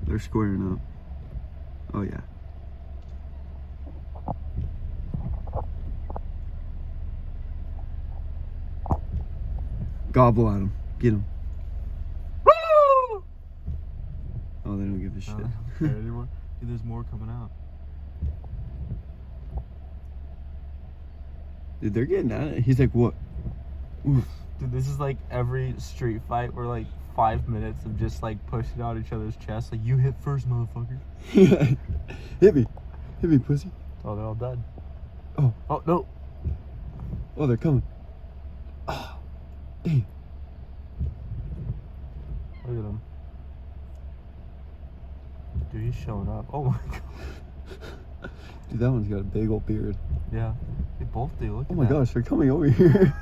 They're squaring up. Oh, yeah. Gobble at him. Get him. Woo! Oh, they don't give a shit. I don't care anymore. Dude, there's more coming out. Dude, they're getting at it. He's like, what? Oof. Dude, this is like every street fight where like 5 minutes of just like pushing out each other's chests. Like, you hit first, motherfucker. Hit me. Hit me, pussy. Oh, they're all dead. Oh. Oh, no. Oh, they're coming. Oh, dang. Look at him. Dude, he's showing up. Oh my god. Dude, that one's got a big old beard. Yeah. They both do. Look at Oh my that. gosh, they're coming over here.